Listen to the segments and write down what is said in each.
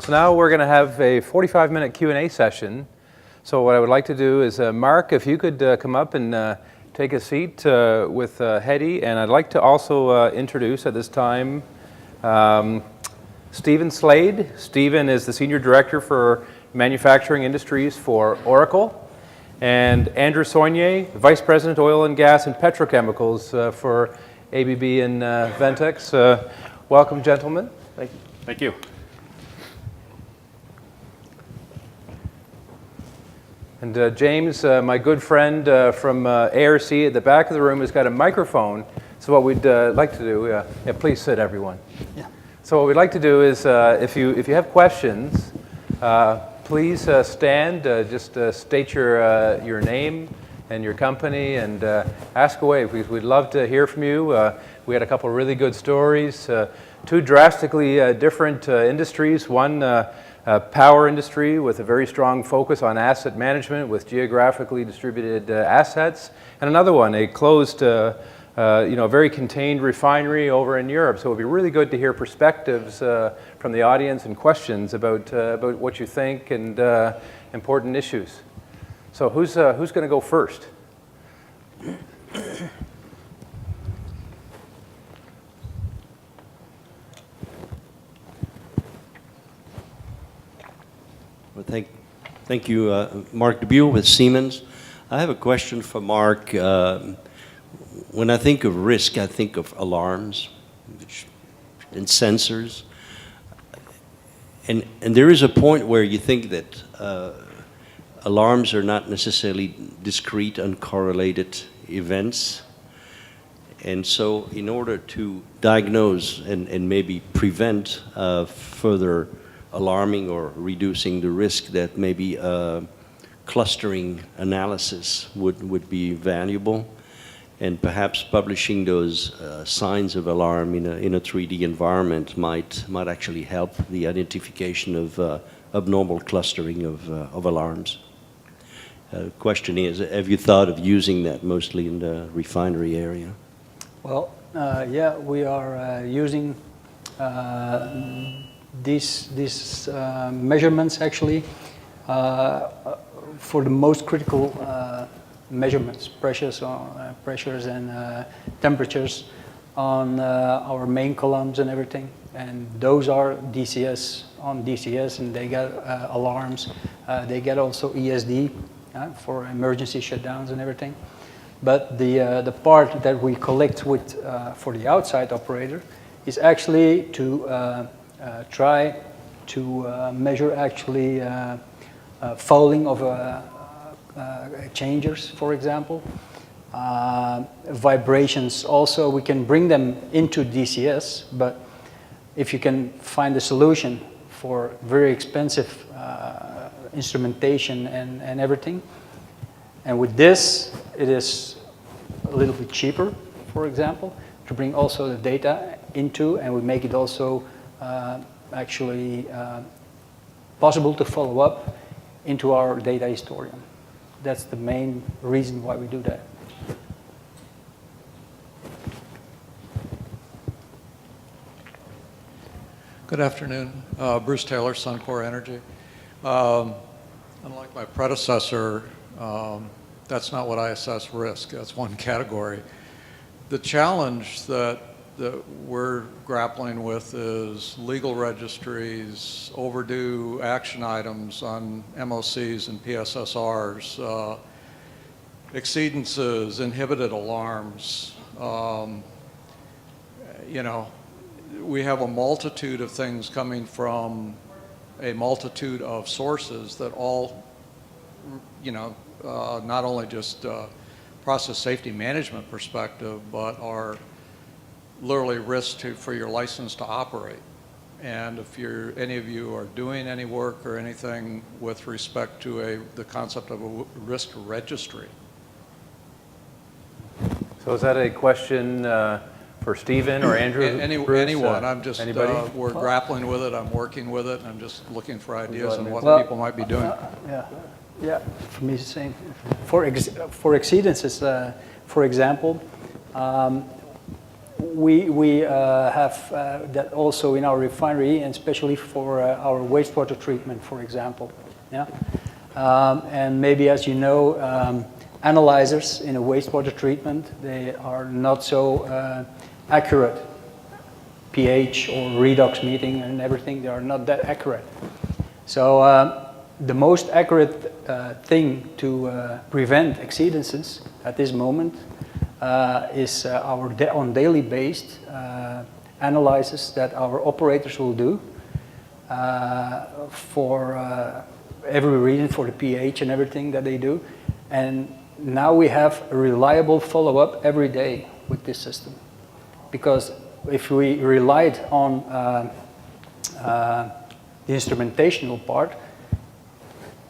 So now we're going to have a 45-minute Q&A session. So what I would like to do is, Mark, if you could come up and take a seat with Hedy, and I'd like to also introduce at this time Stephen Slade. Stephen is the Senior Director for Manufacturing Industries for Oracle, and Andrew Saulnier, Vice President, Oil and Gas and Petrochemicals for ABB and Ventex. Welcome, gentlemen. Thank you. Thank you. And James, my good friend from ARC at the back of the room, has got a microphone. So what we'd like to do, please sit, everyone. Yeah. So what we'd like to do is, if you have questions, please stand. Just state your name and your company, and ask away. We'd love to hear from you. We had a couple of really good stories. Two drastically different industries. One. Power industry with a very strong focus on asset management with geographically distributed assets, and another one, a closed, very contained refinery over in Europe. So it would be really good to hear perspectives from the audience and questions about what you think and important issues. So who's going to go first? Well, thank you, Mark DeBuel with Siemens. I have a question for Mark. When I think of risk, I think of alarms and sensors. And there is a point where you think that alarms are not necessarily discrete, uncorrelated events. And so in order to diagnose and maybe prevent further alarming or reducing the risk, that maybe clustering analysis would be valuable, and perhaps publishing those signs of alarm in a 3D environment might actually help the identification of abnormal clustering of alarms. Question is, have you thought of using that mostly in the refinery area? Well, yeah, we are using these measurements actually for the most critical measurements, pressures and temperatures on our main columns and everything. And those are DCS on DCS, and they get alarms. They get also ESD for emergency shutdowns and everything. But the part that we collect with for the outside operator is actually to try to measure actually fouling of changers, for example. Vibrations also, we can bring them into DCS, but if you can find a solution for very expensive instrumentation and everything, and with this, it is a little bit cheaper, for example, to bring also the data into, and we make it also actually possible to follow up into our data historian. That's the main reason why we do that. Good afternoon. Bruce Taylor, Suncor Energy. Unlike my predecessor, that's not what I assess risk. That's one category. The challenge that we're grappling with is legal registries, overdue action items on MOCs and PSSRs, exceedances, inhibited alarms. We have a multitude of things coming from a multitude of sources that all, not only just process safety management perspective, but are literally risks for your license to operate. And if any of you are doing any work or anything with respect to the concept of a risk registry. So is that a question for Stephen or Andrew? Anyone. I'm just, we're grappling with it, I'm working with it, and I'm just looking for ideas on what people might be doing. Yeah, for me it's the same. For exceedances, for example, we have that also in our refinery, and especially for our wastewater treatment, for example. Yeah? And maybe, as you know, analyzers in a wastewater treatment, they are not so accurate. pH or redox meeting and everything, they are not that accurate. So the most accurate thing to prevent exceedances at this moment is our on daily based analysis that our operators will do for every reading for the pH and everything that they do. And now we have a reliable follow-up every day with this system. Because if we relied on the instrumentational part,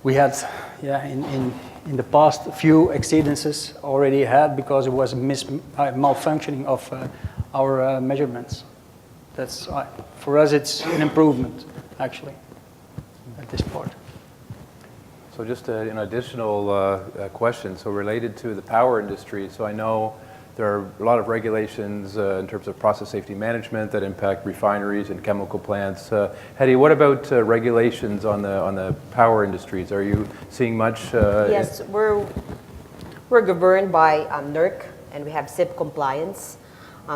we had, in the past, a few exceedances already had because it was a malfunctioning of our measurements. That's for us, it's an improvement actually at this part. So just an additional question, so related to the power industry, so I know there are a lot of regulations in terms of process safety management that impact refineries and chemical plants. Hedy, what about regulations on the power industries? Are you seeing much? Yes, we're governed by NERC, and we have SIP compliance.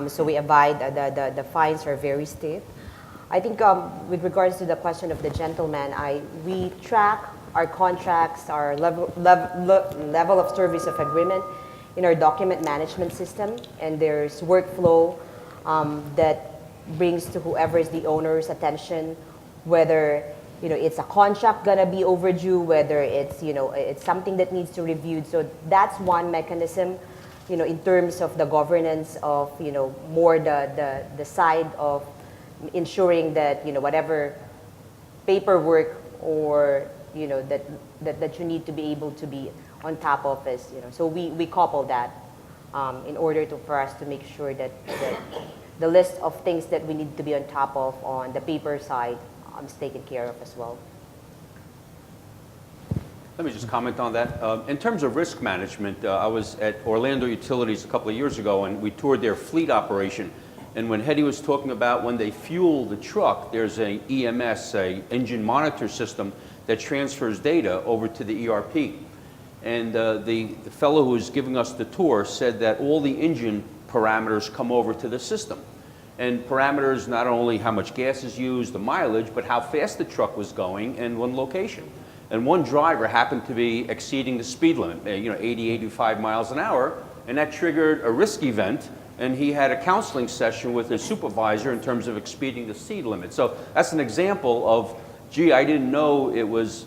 So we abide, the fines are very stiff. I think with regards to the question of the gentleman, we track our contracts, our level of service of agreement in our document management system, and there's workflow that brings to whoever is the owner's attention, whether it's a contract gonna be overdue, whether it's it's something that needs to be reviewed. So that's one mechanism, in terms of the governance of more the side of ensuring that whatever paperwork or that you need to be able to be on top of is, so we couple that in order for us to make sure that the list of things that we need to be on top of on the paper side is taken care of as well. Let me just comment on that. In terms of risk management, I was at Orlando Utilities a couple of years ago, and we toured their fleet operation. And when Hedy was talking about when they fuel the truck, there's an EMS, a engine monitor system, that transfers data over to the ERP. And the fellow who was giving us the tour said that all the engine parameters come over to the system. And parameters not only how much gas is used, the mileage, but how fast the truck was going and one location. And one driver happened to be exceeding the speed limit, 80, 85 miles an hour, and that triggered a risk event, and he had a counseling session with his supervisor in terms of exceeding the speed limit. So that's an example of, gee, I didn't know it was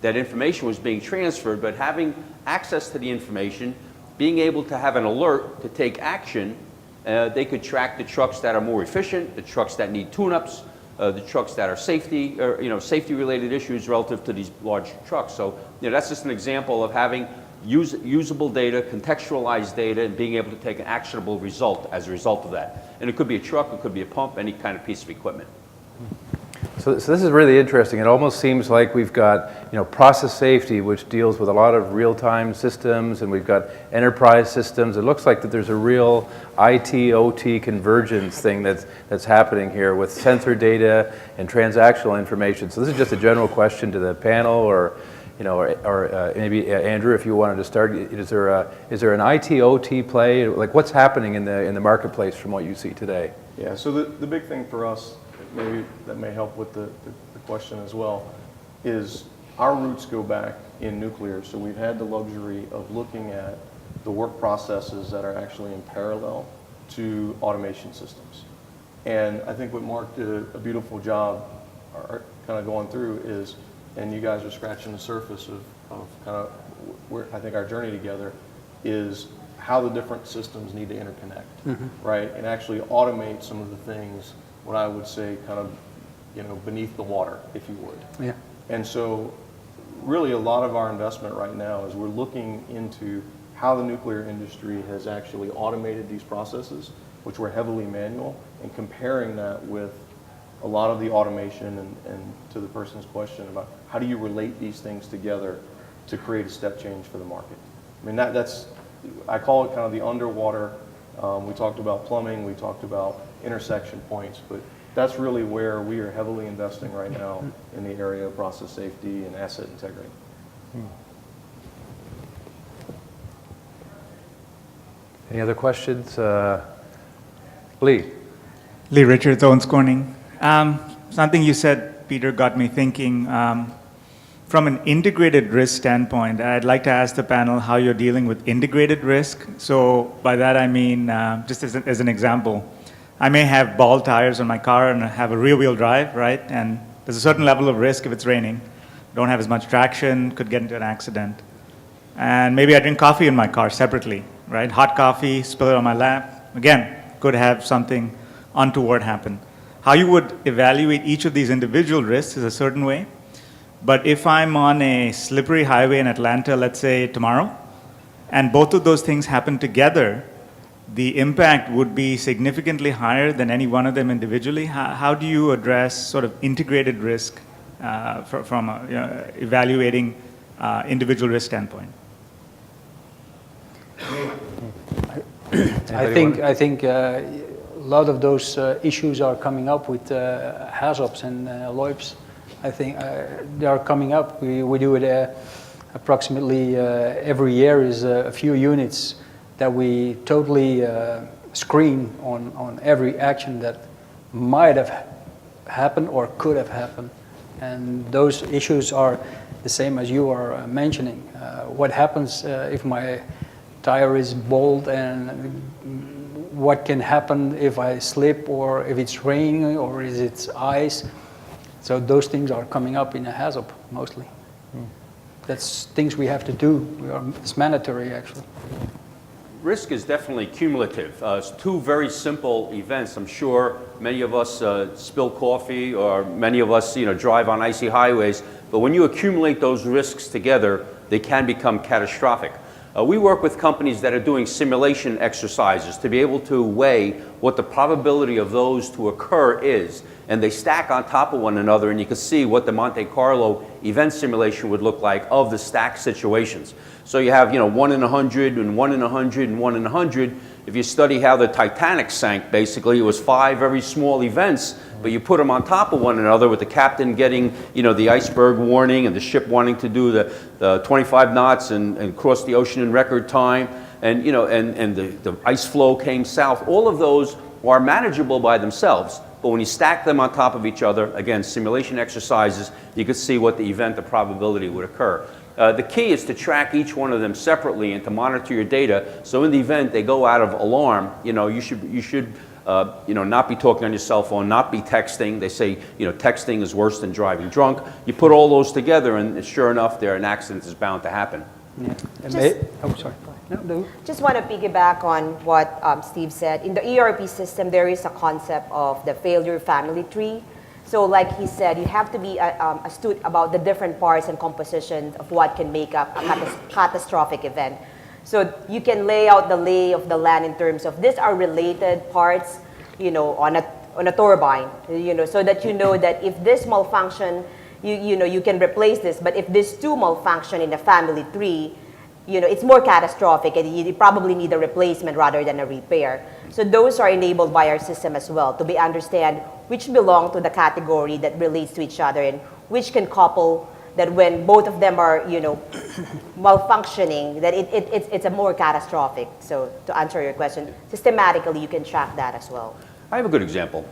that information was being transferred, but having access to the information, being able to have an alert to take action, they could track the trucks that are more efficient, the trucks that need tune-ups, the trucks that are safety, or safety-related issues relative to these large trucks. So that's just an example of having usable data, contextualized data, and being able to take an actionable result as a result of that. And it could be a truck, it could be a pump, any kind of piece of equipment. So this is really interesting. It almost seems like we've got, process safety, which deals with a lot of real-time systems, and we've got enterprise systems. It looks like that there's a real IT-OT convergence thing that's happening here with sensor data and transactional information. So this is just a general question to the panel, or maybe Andrew, if you wanted to start. Is there an IT-OT play? Like, what's happening in the marketplace from what you see today? Yeah. So the big thing for us, maybe that may help with the question as well, is our roots go back in nuclear. So we've had the luxury of looking at the work processes that are actually in parallel to automation systems. And I think what Mark did a beautiful job kind of going through is, and you guys are scratching the surface of kind of where I think our journey together is how the different systems need to interconnect, right? And actually automate some of the things, what I would say kind of, beneath the water, if you would. Yeah. And so really a lot of our investment right now is we're looking into how the nuclear industry has actually automated these processes, which were heavily manual, and comparing that with a lot of the automation and to the person's question about how do you relate these things together to create a step change for the market. I mean, that's, I call it kind of the underwater We talked about plumbing, we talked about intersection points, but that's really where we are heavily investing right now in the area of process safety and asset integrity. Any other questions? Lee. Lee Richards, Owens Corning. Something you said, Peter, got me thinking. From an integrated risk standpoint, I'd like to ask the panel how you're dealing with integrated risk. So by that I mean, just as an example, I may have ball tires on my car and have a rear-wheel drive, right? And there's a certain level of risk if it's raining. Don't have as much traction, could get into an accident. And maybe I drink coffee in my car separately, right? Hot coffee, spill it on my lap. Again, could have something untoward happen. How you would evaluate each of these individual risks is a certain way. But if I'm on a slippery highway in Atlanta, let's say tomorrow, and both of those things happen together, the impact would be significantly higher than any one of them individually. How do you address sort of integrated risk from evaluating individual risk standpoint? I think a lot of those issues are coming up with HAZOPs and LOIPs. I think they are coming up. We do it approximately every year is a few units that we totally screen on every action that might have happened or could have happened. And those issues are the same as you are mentioning. What happens if my tire is bald, and what can happen if I slip, or if it's raining, or is it ice? So those things are coming up in a HAZOP mostly. That's things we have to do. It's mandatory, actually. Risk is definitely cumulative. It's two very simple events. I'm sure many of us spill coffee, or many of us drive on icy highways. But when you accumulate those risks together, they can become catastrophic. We work with companies that are doing simulation exercises to be able to weigh what the probability of those to occur is. And they stack on top of one another, and you can see what the Monte Carlo event simulation would look like of the stacked situations. So you have 1 in 100 and 1 in 100 and 1 in 100. If you study how the Titanic sank, basically it was 5 very small events, but you put them on top of one another, with the captain getting the iceberg warning, and the ship wanting to do the 25 knots and cross the ocean in record time, and the ice flow came south. All of those are manageable by themselves, but when you stack them on top of each other, again, simulation exercises, you can see what the event, the probability would occur. The key is to track each one of them separately and to monitor your data. So in the event they go out of alarm, you should not be talking on your cell phone, not be texting. They say texting is worse than driving drunk. You put all those together, and sure enough, an accident is bound to happen. Yeah. Sorry. No. Just want to piggyback on what Steve said. In the ERP system, there is a concept of the failure family tree. So like he said, you have to be astute about the different parts and compositions of what can make up a catastrophic event. So you can lay out the lay of the land in terms of these are related parts, on a turbine, so that that if this malfunction, you can replace this. But if these two malfunction in the family tree, it's more catastrophic, and you probably need a replacement rather than a repair. So those are enabled by our system as well, to understand which belong to the category that relates to each other, and which can couple that when both of them are, malfunctioning, that it's a more catastrophic. So to answer your question, systematically you can track that as well. I have a good example.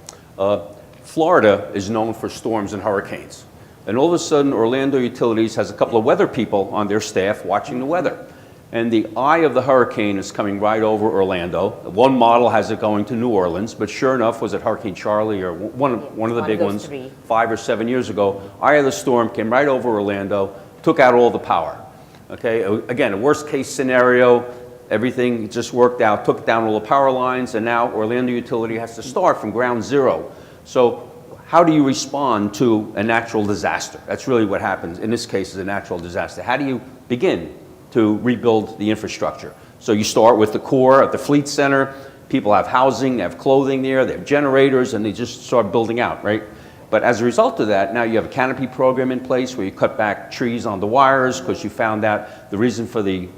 Florida is known for storms and hurricanes. And all of a sudden, Orlando Utilities has a couple of weather people on their staff watching the weather. And the eye of the hurricane is coming right over Orlando. One model has it going to New Orleans, but sure enough, was it Hurricane Charlie or one of the big ones 5 or 7 years ago? Eye of the storm came right over Orlando, took out all the power. Okay, again, a worst case scenario, everything just worked out, took down all the power lines, and now Orlando Utility has to start from ground zero. So how do you respond to a natural disaster? That's really what happens. In this case, is a natural disaster. How do you begin to rebuild the infrastructure? So you start with the core at the fleet center. People have housing, they have clothing there, they have generators, and they just start building out, right? But as a result of that, now you have a canopy program in place where you cut back trees on the wires because you found out the reason for the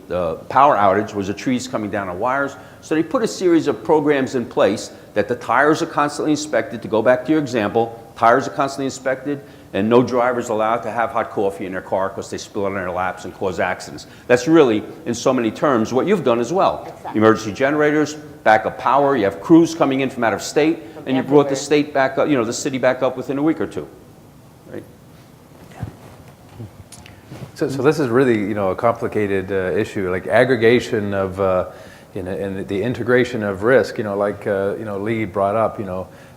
power outage was the trees coming down on wires. So they put a series of programs in place that the tires are constantly inspected. To go back to your example, tires are constantly inspected, and no driver is allowed to have hot coffee in their car because they spill it on their laps and cause accidents. That's really, in so many terms, what you've done as well. Exactly. Emergency generators, backup power, you have crews coming in from out of state, and you brought the state back up, the city back up within a week or two. Right? So this is really, a complicated issue, like aggregation of, and the integration of risk, like, Lee brought up,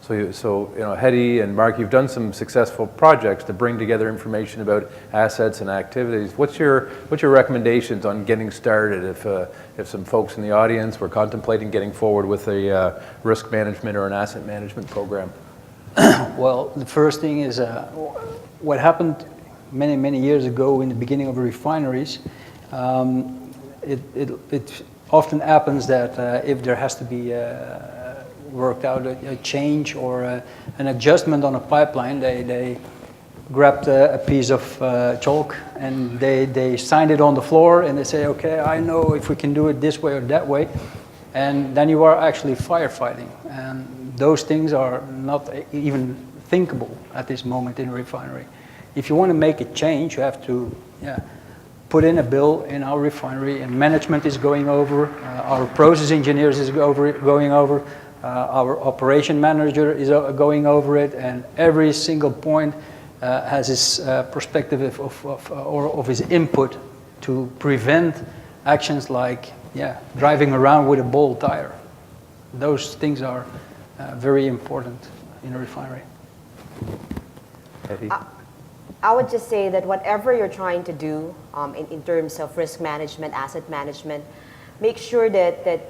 So Hedy and Mark, you've done some successful projects to bring together information about assets and activities. What's your recommendations on getting started if some folks in the audience were contemplating getting forward with a risk management or an asset management program? Well, the first thing is what happened many years ago in the beginning of the refineries. It often happens that if there has to be worked out a change or an adjustment on a pipeline, they grabbed a piece of chalk and they signed it on the floor and they say, okay, I know if we can do it this way or that way. And then you are actually firefighting. And those things are not even thinkable at this moment in a refinery. If you want to make a change, you have to put in a bill in our refinery, and management is going over, our process engineers is going over, our operation manager is going over it, and every single point has his perspective of his input to prevent actions like driving around with a bald tire. Those things are very important in a refinery. Hedy? I would just say that whatever you're trying to do in terms of risk management, asset management, make sure that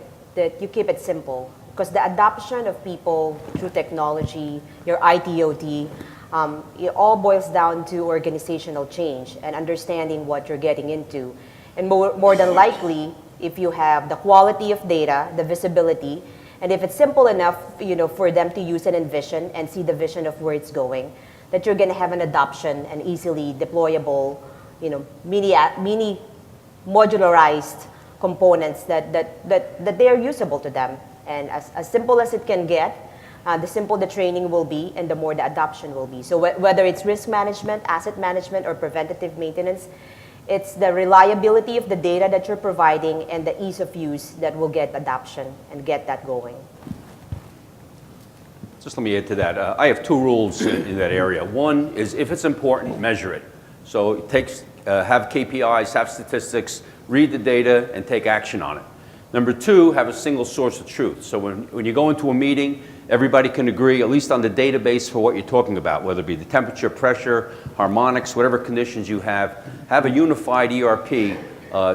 you keep it simple. Because the adoption of people through technology, your ITOT, it all boils down to organizational change and understanding what you're getting into. And more than likely, if you have the quality of data, the visibility, and if it's simple enough, for them to use and envision and see the vision of where it's going, that you're going to have an adoption and easily deployable, mini modularized components that they are usable to them. And as simple as it can get, the simple the training will be and the more the adoption will be. So whether it's risk management, asset management, or preventative maintenance, it's the reliability of the data that you're providing and the ease of use that will get adoption and get that going. Just let me add to that. I have two rules in that area. One is if it's important, measure it. So it takes, have KPIs, have statistics, read the data, and take action on it. Number two, have a single source of truth. So when you go into a meeting, everybody can agree, at least on the database for what you're talking about, whether it be the temperature, pressure, harmonics, whatever conditions you have a unified ERP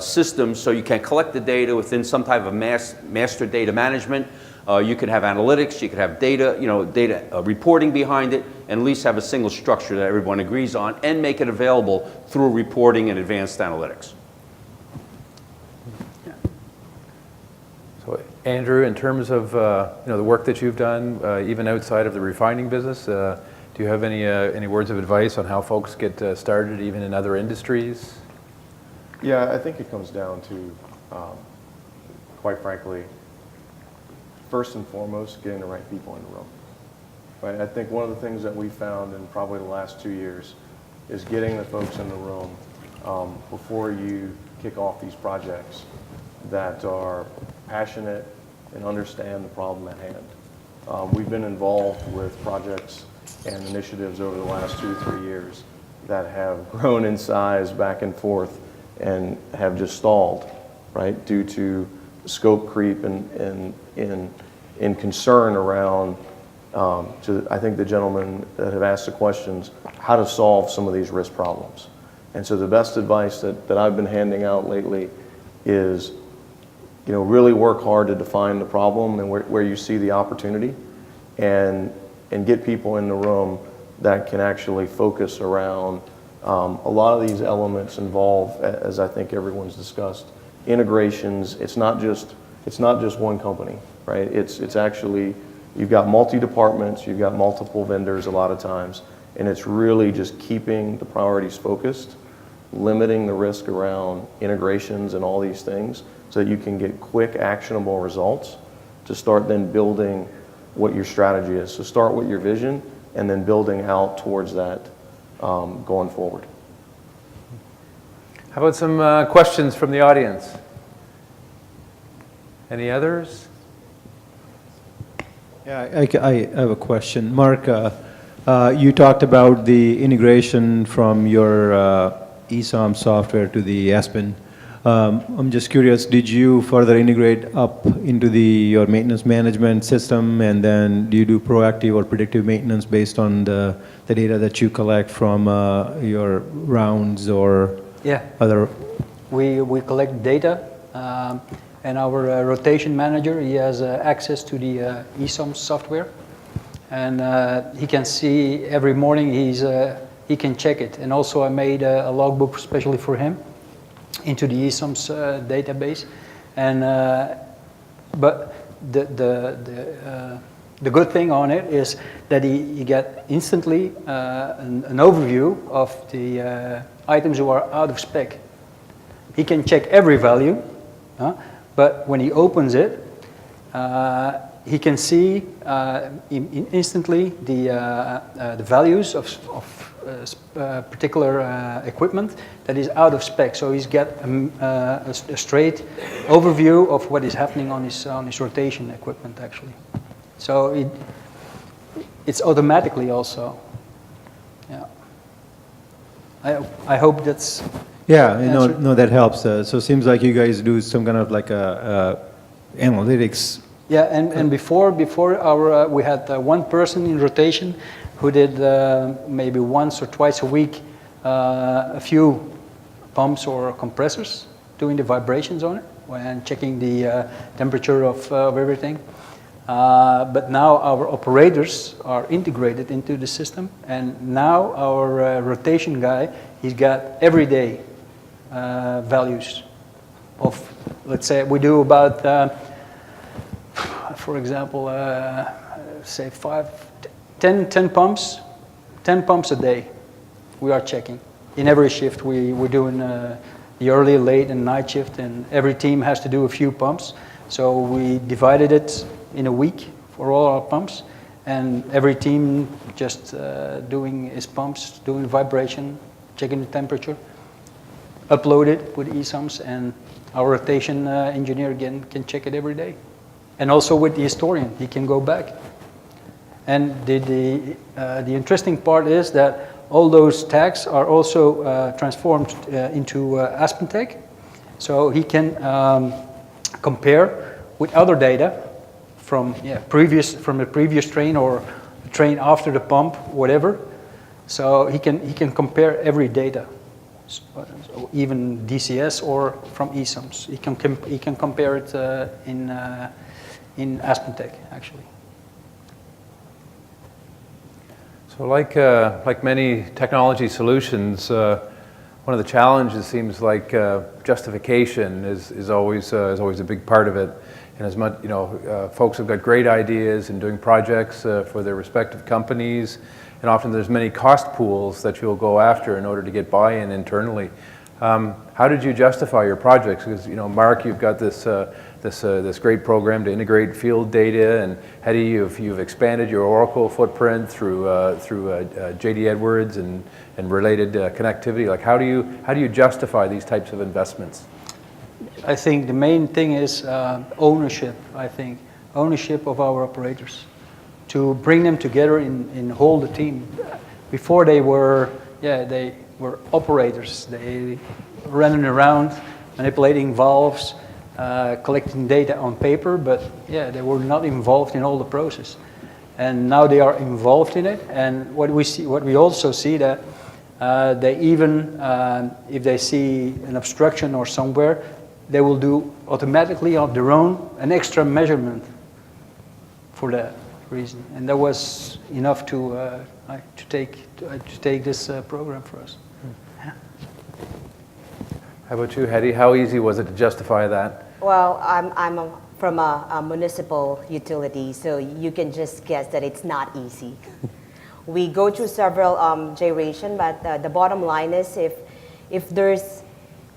system so you can collect the data within some type of master data management. You could have analytics, you could have data, data reporting behind it, and at least have a single structure that everyone agrees on and make it available through reporting and advanced analytics. So Andrew, in terms of the work that you've done, even outside of the refining business, do you have any words of advice on how folks get started, even in other industries? Yeah, I think it comes down to, quite frankly, first and foremost, getting the right people in the room. Right? I think one of the things that we found in probably the last 2 years is getting the folks in the room before you kick off these projects that are passionate and understand the problem at hand. We've been involved with projects and initiatives over the last 2 to 3 years that have grown in size back and forth and have just stalled, right, due to scope creep and concern around, I think the gentlemen that have asked the questions, how to solve some of these risk problems. And so the best advice that I've been handing out lately is, really work hard to define the problem and where you see the opportunity, and get people in the room that can actually focus around a lot of these elements involve, as I think everyone's discussed, integrations. It's not just one company, right? It's actually, you've got multi-departments, you've got multiple vendors a lot of times, And it's really just keeping the priorities focused, limiting the risk around integrations and all these things so that you can get quick, actionable results to start then building what your strategy is. So start with your vision and then building out towards that going forward. How about some questions from the audience? Any others? Yeah, I have a question. Mark, you talked about the integration from your ESOM software to the Aspen. I'm just curious, did you further integrate up into your maintenance management system, and then do you do proactive or predictive maintenance based on the data that you collect from your rounds or other? We collect data, and our rotation manager, he has access to the ESOM software, and he can see every morning he can check it. And also I made a logbook especially for him into the ESOM's database, and but the good thing on it is that he get instantly an overview of the items who are out of spec. He can check every value, but when he opens it, he can see instantly the values of particular equipment that is out of spec. So he's got a straight overview of what is happening on his rotation equipment actually. So it's automatically also. Yeah. I hope that's. Yeah, no, that helps. So it seems like you guys do some kind of like analytics. Yeah, and before our we had one person in rotation who did maybe once or twice a week a few pumps or compressors, doing the vibrations on it and checking the temperature of everything. But now our operators are integrated into the system, and now our rotation guy, he's got everyday values of, let's say we do about, for example, say 10 pumps a day we are checking. In every shift we're doing the early, late and night shift, and every team has to do a few pumps. So we divided it in a week for all our pumps, and every team just doing his pumps, doing vibration, checking the temperature, upload it with ESOMs, and our rotation engineer again can check it every day. And also with the historian, he can go back. And the interesting part is that all those tags are also transformed into AspenTech, so he can compare with other data from the previous train or the train after the pump, whatever. So he can compare every data, so even DCS or from ESOMs. He can compare it in AspenTech actually. So like many technology solutions, one of the challenges seems like justification is always a big part of it. And as much, folks have got great ideas in doing projects for their respective companies, and often there's many cost pools that you'll go after in order to get buy-in internally. How did you justify your projects? Because Mark, you've got this great program to integrate field data, and Hetty, you've expanded your Oracle footprint through JD Edwards and related connectivity. Like how do you justify these types of investments? I think the main thing is ownership. I think ownership of our operators, to bring them together and hold the team. Before they were operators. They running around manipulating valves, collecting data on paper, but they were not involved in all the process. And now they are involved in it. And what we also see that they even if they see an obstruction or somewhere, they will do automatically on their own an extra measurement for that reason. And that was enough to take this program for us. How about you, Hetty? How easy was it to justify that? Well, I'm from a municipal utility, so you can just guess that it's not easy. We go through several gyration, but the bottom line is if there's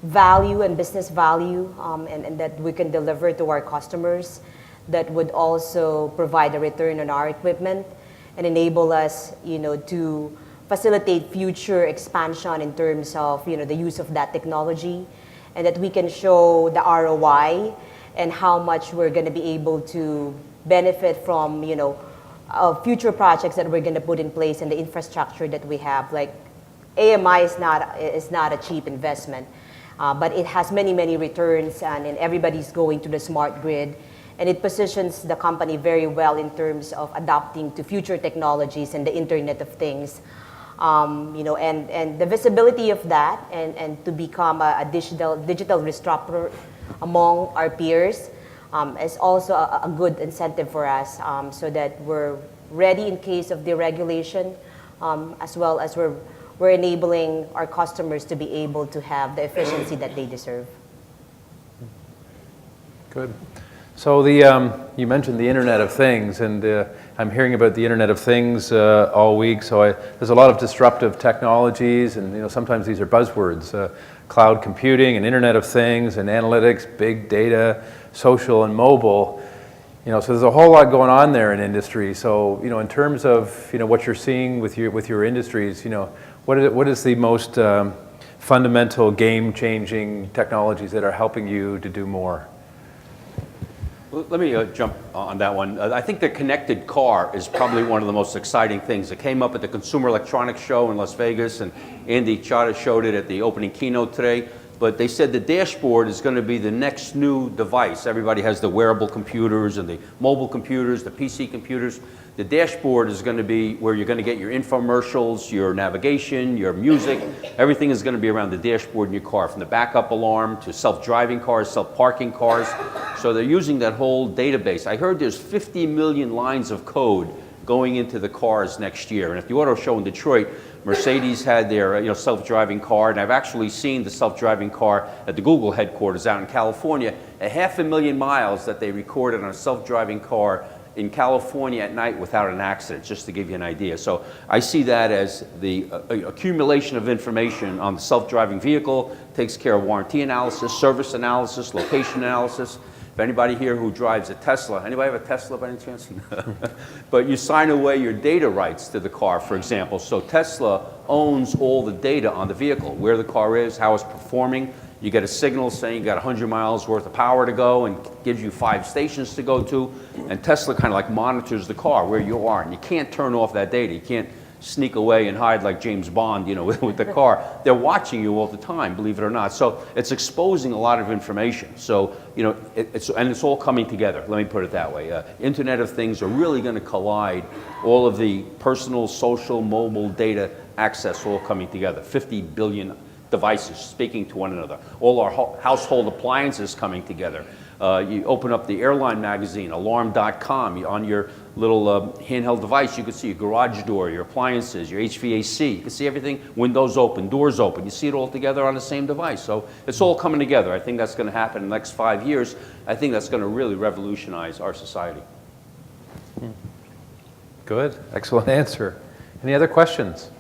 value and business value and that we can deliver to our customers that would also provide a return on our equipment and enable us, to facilitate future expansion in terms of, the use of that technology, and that we can show the ROI and how much we're going to be able to benefit from, future projects that we're going to put in place and the infrastructure that we have. Like AMI is not a cheap investment, but it has many, many returns, and everybody's going to the smart grid. And it positions the company very well in terms of adapting to future technologies and the Internet of Things. And the visibility of that and to become a digital disruptor among our peers is also a good incentive for us, so that we're ready in case of deregulation, as well as we're enabling our customers to be able to have the efficiency that they deserve. Good. So you mentioned the Internet of Things, and I'm hearing about the Internet of Things all week. So there's a lot of disruptive technologies, and sometimes these are buzzwords: cloud computing and Internet of Things and analytics, big data, social and mobile. So there's a whole lot going on there in industry. So in terms of what you're seeing with your industries, what is the most fundamental game-changing technologies that are helping you to do more? Let me jump on that one. I think the connected car is probably one of the most exciting things. It came up at the Consumer Electronics Show in Las Vegas, and Andy Chada showed it at the opening keynote today. But they said the dashboard is going to be the next new device. Everybody has the wearable computers and the mobile computers, the PC computers. The dashboard is going to be where you're going to get your infomercials, your navigation, your music. Everything is going to be around the dashboard in your car, from the backup alarm to self-driving cars, self-parking cars. So they're using that whole database. I heard there's 50 million lines of code going into the cars next year. And at the auto show in Detroit, Mercedes had their self-driving car, and I've actually seen the self-driving car at the Google headquarters out in California. 500,000 miles that they recorded on a self-driving car in California at night without an accident, just to give you an idea. So I see that as the accumulation of information on the self-driving vehicle, takes care of warranty analysis, service analysis, location analysis. If anybody here who drives a Tesla, anybody have a Tesla by any chance? But you sign away your data rights to the car, for example. So Tesla owns all the data on the vehicle, where the car is, how it's performing. You get a signal saying you got 100 miles worth of power to go and gives you 5 stations to go to. And Tesla kind of like monitors the car, where you are. And you can't turn off that data. You can't sneak away and hide like James Bond, with the car. They're watching you all the time, believe it or not. So it's exposing a lot of information. So, it's all coming together. Let me put it that way. Internet of Things are really going to collide all of the personal, social, mobile data access all coming together. 50 billion devices speaking to one another. All our household appliances coming together. You open up the airline magazine, alarm.com, on your little handheld device, you can see your garage door, your appliances, your HVAC. You can see everything, windows open, doors open. You see it all together on the same device. So it's all coming together. I think that's going to happen in the next 5 years. I think that's going to really revolutionize our society. Good. Excellent answer. Any other questions?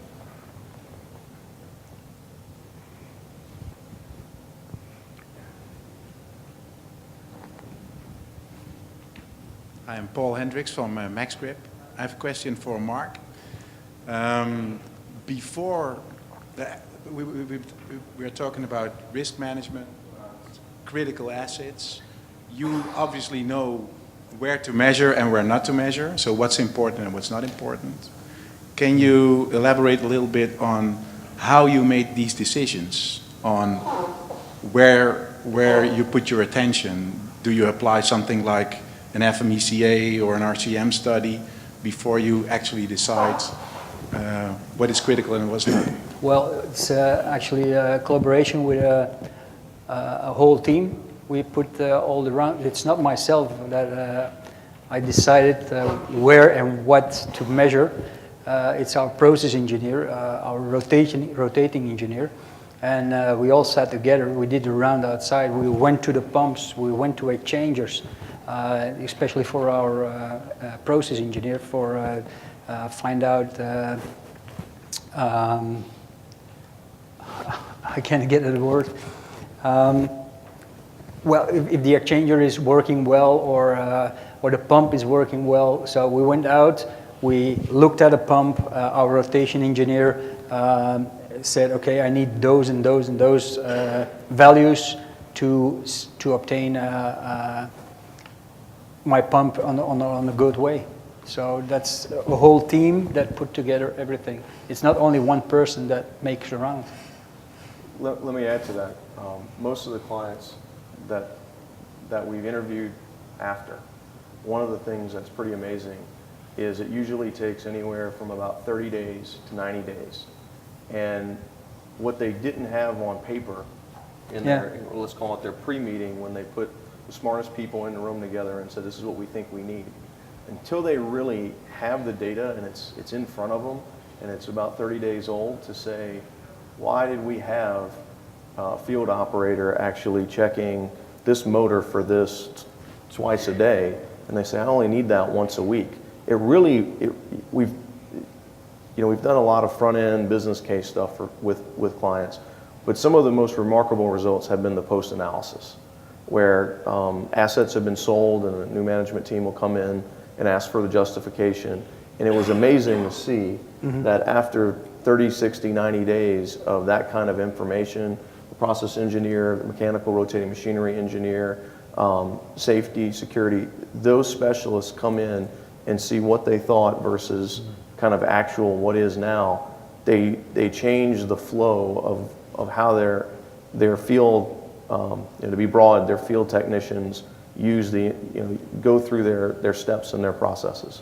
I'm Paul Hendricks from MaxGrip. I have a question for Mark. Before we are talking about risk management, critical assets. You obviously know where to measure and where not to measure, so what's important and what's not important. Can you elaborate a little bit on how you made these decisions, on where you put your attention? Do you apply something like an FMECA or an RCM study before you actually decide what is critical and what's not? Well, it's actually a collaboration with a whole team. We put all the round. It's not myself that I decided where and what to measure. It's our process engineer, our rotating engineer. And we all sat together. We did the round outside. We went to the pumps. We went to exchangers. Especially for our process engineer, for find out, I can't get the word. Well, if the exchanger is working well or the pump is working well. So we went out, we looked at a pump, our rotation engineer said, okay, I need those and those and those values to obtain my pump on a good way. So that's a whole team that put together everything. It's not only one person that makes around. Let me add to that. Most of the clients that we've interviewed after, one of the things that's pretty amazing is it usually takes anywhere from about 30 days to 90 days. And what they didn't have on paper in their, let's call it their pre-meeting, when they put the smartest people in the room together and said, this is what we think we need. Until they really have the data and it's in front of them and it's about 30 days old, to say, why did we have a field operator actually checking this motor for this twice a day? And they say, I only need that once a week. We've done a lot of front-end business case stuff with clients, but some of the most remarkable results have been the post-analysis, where assets have been sold and a new management team will come in and ask for the justification. And it was amazing to see that after 30, 60, 90 days of that kind of information, the process engineer, the mechanical rotating machinery engineer, safety, security, those specialists come in and see what they thought versus kind of actual what is now. They change the flow of how their field, to be broad, their field technicians use go through their steps and their processes.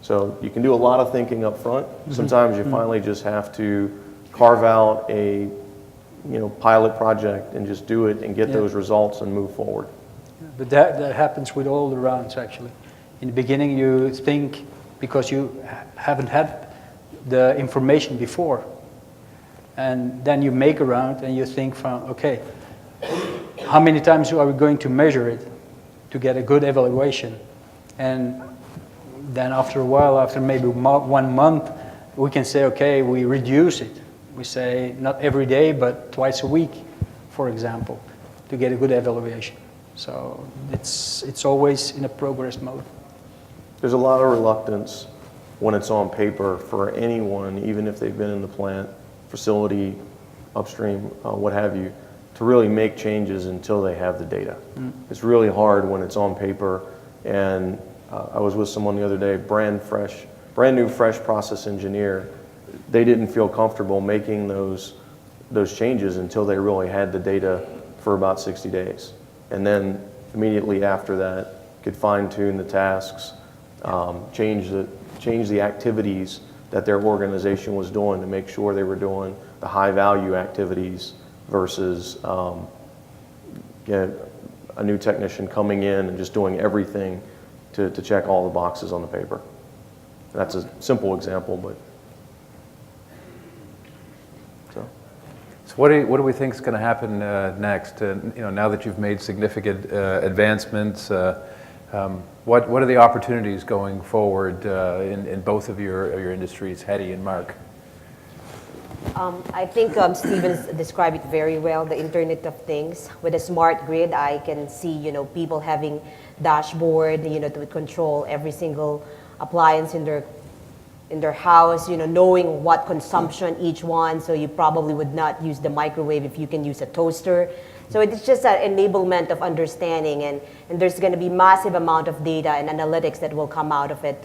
So you can do a lot of thinking up front. Sometimes you finally just have to carve out a pilot project and just do it and get those results and move forward. But that happens with all the rounds, actually. In the beginning, you think, because you haven't had the information before, and then you make a round and you think from, okay, how many times are we going to measure it to get a good evaluation? And then after a while, after maybe 1 month, we can say, okay, we reduce it. We say not every day, but twice a week, for example, to get a good evaluation. So it's always in a progress mode. There's a lot of reluctance when it's on paper for anyone, even if they've been in the plant, facility, upstream, what have you, to really make changes until they have the data. It's really hard when it's on paper. And I was with someone the other day, brand new fresh process engineer. They didn't feel comfortable making those changes until they really had the data for about 60 days. And then immediately after that, could fine-tune the tasks, change the activities that their organization was doing to make sure they were doing the high-value activities versus a new technician coming in and just doing everything to check all the boxes on the paper. That's a simple example, but so. So what do we think is going to happen next? Now that you've made significant advancements, what are the opportunities going forward in both of your industries, Hetty and Mark? I think Stevens described it very well, the Internet of Things. With a smart grid, I can see, people having dashboard, to control every single appliance in their house, knowing what consumption each one, so you probably would not use the microwave if you can use a toaster. So it's just an enablement of understanding, and there's going to be massive amount of data and analytics that will come out of it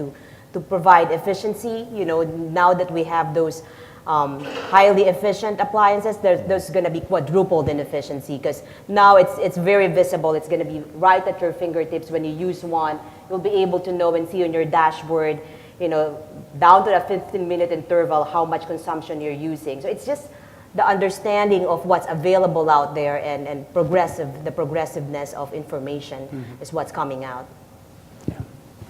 to provide efficiency. Now that we have those highly efficient appliances, there's going to be quadrupled in efficiency, because now it's very visible. It's going to be right at your fingertips. When you use one, you'll be able to know and see on your dashboard, down to a 15-minute interval, how much consumption you're using. So it's just the understanding of what's available out there, and the progressiveness of information is what's coming out.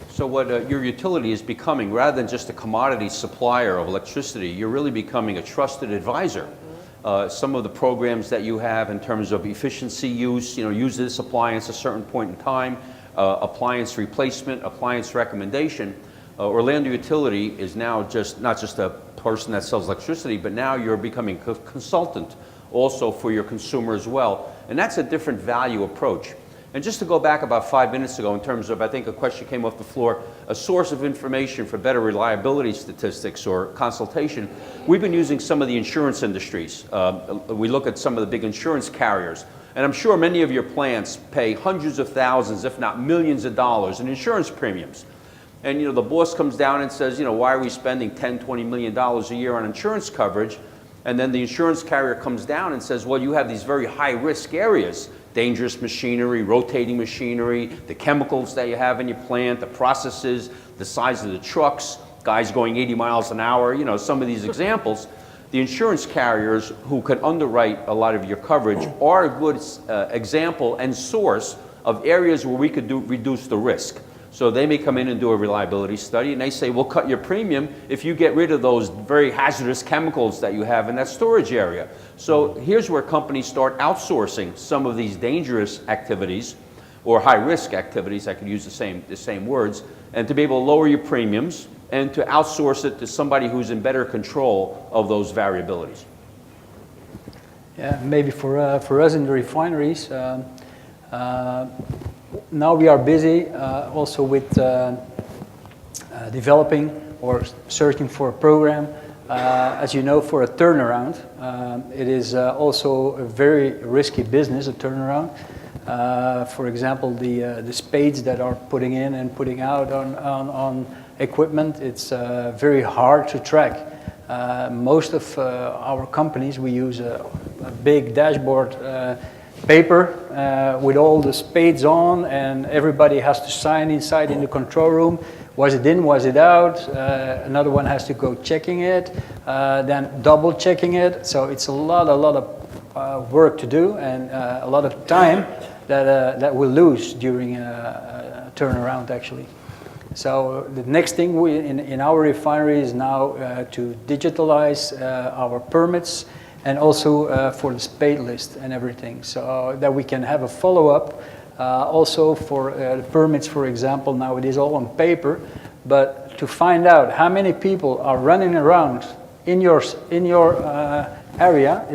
So what your utility is becoming, rather than just a commodity supplier of electricity, you're really becoming a trusted advisor. Some of the programs that you have in terms of efficiency use, use this appliance at a certain point in time, appliance replacement, appliance recommendation, Orlando Utility is now not just a person that sells electricity, but now you're becoming a consultant also for your consumer as well. And that's a different value approach. And just to go back about 5 minutes ago in terms of, I think a question came off the floor, a source of information for better reliability statistics or consultation, we've been using some of the insurance industries. We look at some of the big insurance carriers, and I'm sure many of your plants pay hundreds of thousands, if not millions of dollars in insurance premiums. And the boss comes down and says, why are we spending $10, $20 million a year on insurance coverage? And then the insurance carrier comes down and says, well, you have these very high-risk areas, dangerous machinery, rotating machinery, the chemicals that you have in your plant, the processes, the size of the trucks, guys going 80 miles an hour, some of these examples. The insurance carriers who can underwrite a lot of your coverage are a good example and source of areas where we could reduce the risk. So they may come in and do a reliability study, and they say, we'll cut your premium if you get rid of those very hazardous chemicals that you have in that storage area. So here's where companies start outsourcing some of these dangerous activities or high-risk activities, I could use the same words, and to be able to lower your premiums and to outsource it to somebody who's in better control of those variabilities. Yeah, maybe for us in the refineries, now we are busy also with developing or searching for a program. As you know, for a turnaround, it is also a very risky business, a turnaround. For example, the spades that are putting in and putting out on equipment, it's very hard to track. Most of our companies, we use a big dashboard paper with all the spades on, and everybody has to sign inside in the control room. Was it in, was it out? Another one has to go checking it, then double checking it. So it's a lot of work to do, and a lot of time that we'll lose during a turnaround actually. So the next thing in our refinery is now to digitalize our permits, and also for the spade list and everything, so that we can have a follow-up. Also for the permits, for example, now it is all on paper, but to find out how many people are running around in your area,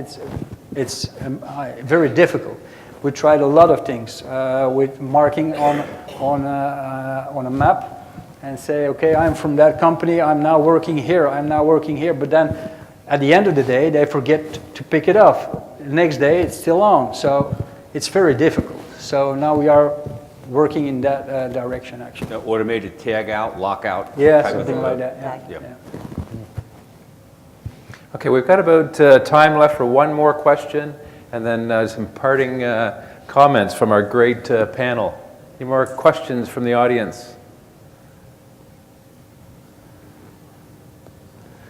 it's very difficult. We tried a lot of things with marking on a map and say, okay, I'm from that company, I'm now working here, but then at the end of the day, they forget to pick it up. The next day, it's still on. So it's very difficult. So now we are working in that direction, actually. The automated tag out, lockout. Yeah, something like that. Yeah. Yeah. Okay, we've got about time left for one more question, and then some parting comments from our great panel. Any more questions from the audience?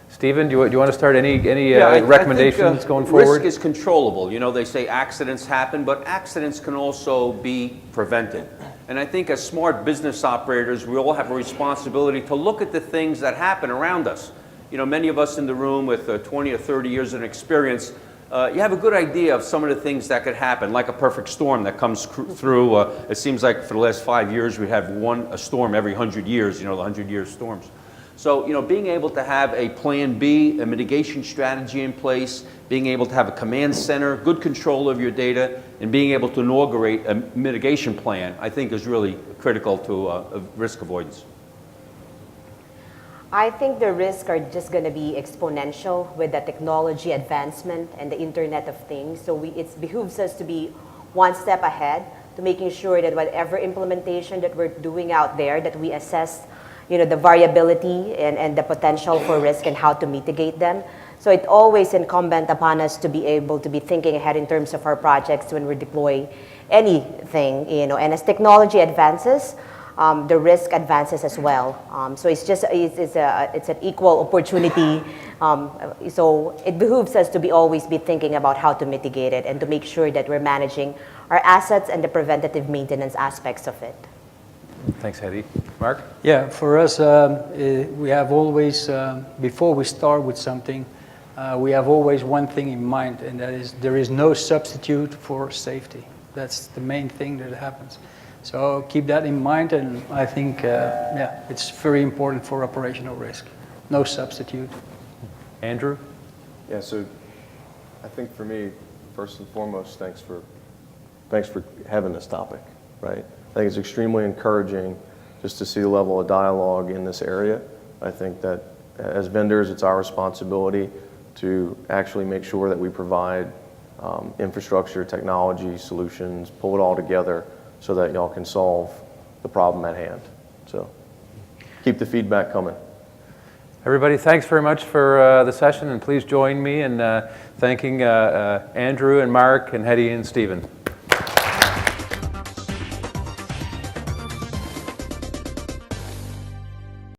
Stephen, do you want to start any recommendations I think, going forward? Risk is controllable. They say accidents happen, but accidents can also be prevented. And I think as smart business operators, we all have a responsibility to look at the things that happen around us. Many of us in the room with 20 or 30 years of experience, you have a good idea of some of the things that could happen, like a perfect storm that comes through. It seems like for the last 5 years, we have a storm every 100 years, the 100-year storms. So, being able to have a plan B, a mitigation strategy in place, being able to have a command center, good control of your data, and being able to inaugurate a mitigation plan, I think is really critical to risk avoidance. I think the risks are just going to be exponential with the technology advancement and the Internet of Things. So it behooves us to be one step ahead to making sure that whatever implementation that we're doing out there, that we assess the variability and the potential for risk and how to mitigate them. So it's always incumbent upon us to be able to be thinking ahead in terms of our projects when we deploy anything, and as technology advances, the risk advances as well. So it's an equal opportunity. So it behooves us to always be thinking about how to mitigate it and to make sure that we're managing our assets and the preventative maintenance aspects of it. Thanks, Hedy. Mark? Yeah, for us, we have always, before we start with something, we have always one thing in mind, and that is there is no substitute for safety. That's the main thing that happens. So keep that in mind, and I think, yeah, it's very important for operational risk. No substitute. Andrew? Yeah, so I think for me, first and foremost, thanks for having this topic, right? I think it's extremely encouraging just to see the level of dialogue in this area. I think that as vendors, it's our responsibility to actually make sure that we provide infrastructure, technology, solutions, pull it all together so that y'all can solve the problem at hand. So keep the feedback coming. Everybody, thanks very much for the session, and please join me in thanking Andrew and Mark and Hetty and Stephen.